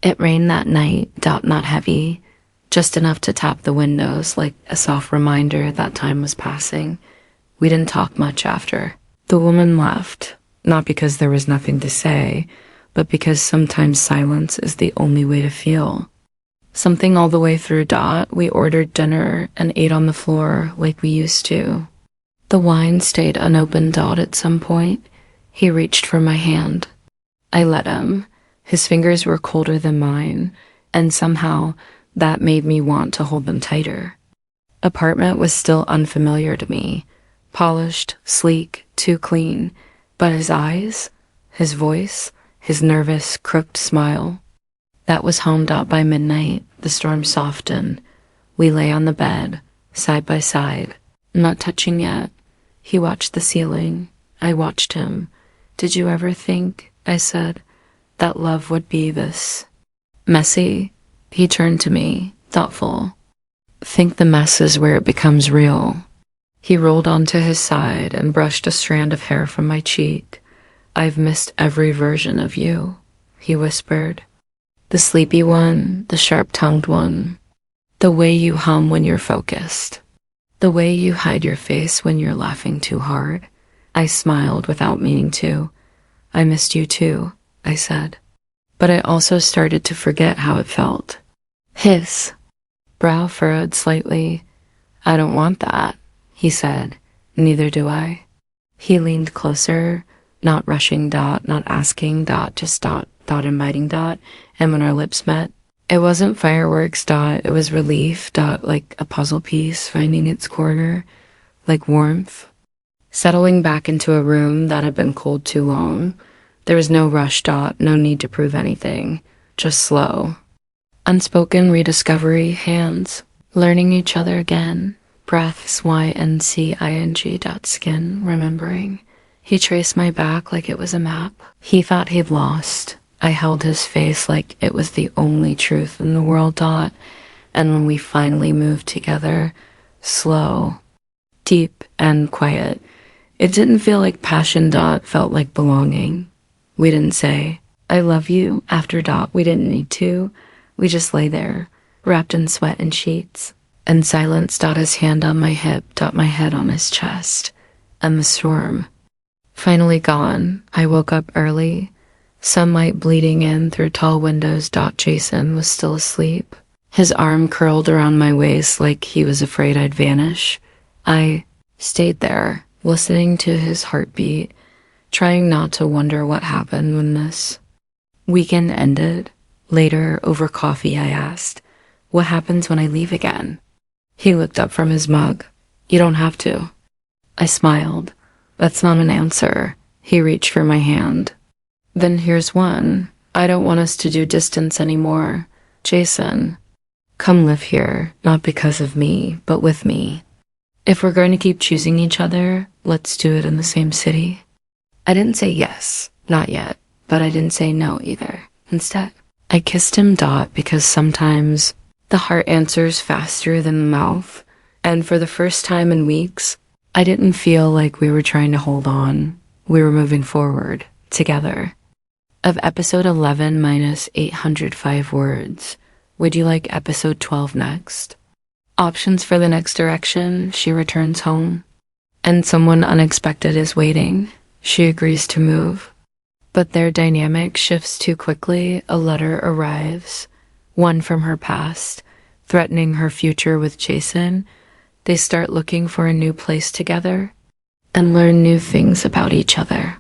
It rained that night, not heavy, just enough to tap the windows like a soft reminder that time was passing. We didn't talk much after. The woman left, not because there was nothing to say, but because sometimes silence is the only way to feel. Something all the way through we ordered dinner and ate on the floor like we used to. The wine stayed unopened at some point. He reached for my hand. I let him. His fingers were colder than mine, and somehow that made me want to hold them tighter. Apartment was still unfamiliar to me. Polished, sleek, too clean. But his eyes, his voice, his nervous, crooked smile. That was home. By midnight, the storm softened. We lay on the bed, side by side, not touching yet. He watched the ceiling. I watched him. Did you ever think, I said, that love would be this messy? He turned to me, thoughtful. Think the mess is where it becomes real. He rolled onto his side and brushed a strand of hair from my cheek. I've missed every version of you, he whispered. The sleepy one, the sharp-tongued one. The way you hum when you're focused. The way you hide your face when you're laughing too hard. I smiled without meaning to. I missed you too, I said. But I also started to forget how it felt. His brow furrowed slightly. I don't want that, he said. Neither do I. He leaned closer, not rushing, not asking, just inviting. And when our lips met, it wasn't fireworks, it was relief, like a puzzle piece finding its corner, like warmth. Settling back into a room that had been cold too long. There was no rush, no need to prove anything, just slow. Unspoken rediscovery, hands, learning each other again, breaths, YNCING. Skin, remembering. He traced my back like it was a map. He thought he'd lost. I held his face like it was the only truth in the world, and when we finally moved together, slow, deep, and quiet, it didn't feel like passion, felt like belonging. We didn't say, I love you, after we didn't need to. We just lay there, wrapped in sweat and sheets, and silence. His hand on my hip, my head on his chest, and the storm. Finally gone, I woke up early, sunlight bleeding in through tall windows. Jason was still asleep, his arm curled around my waist like he was afraid I'd vanish. I stayed there, listening to his heartbeat, trying not to wonder what happened when this weekend ended. Later, over coffee, I asked, what happens when I leave again? He looked up from his mug. You don't have to. I smiled. That's not an answer. He reached for my hand. Then here's one. I don't want us to do distance anymore. Jason, come live here, not because of me, but with me. If we're going to keep choosing each other, let's do it in the same city. I didn't say yes, not yet, but I didn't say no either. Instead, I kissed him, because sometimes the heart answers faster than the mouth, and for the first time in weeks, I didn't feel like we were trying to hold on. We were moving forward, together. Of episode 11 minus 805 words, would you like episode 12 next? Options for the next direction, she returns home. And someone unexpected is waiting. She agrees to move. But their dynamic shifts too quickly. A letter arrives, one from her past, threatening her future with Jason. They start looking for a new place together and learn new things about each other.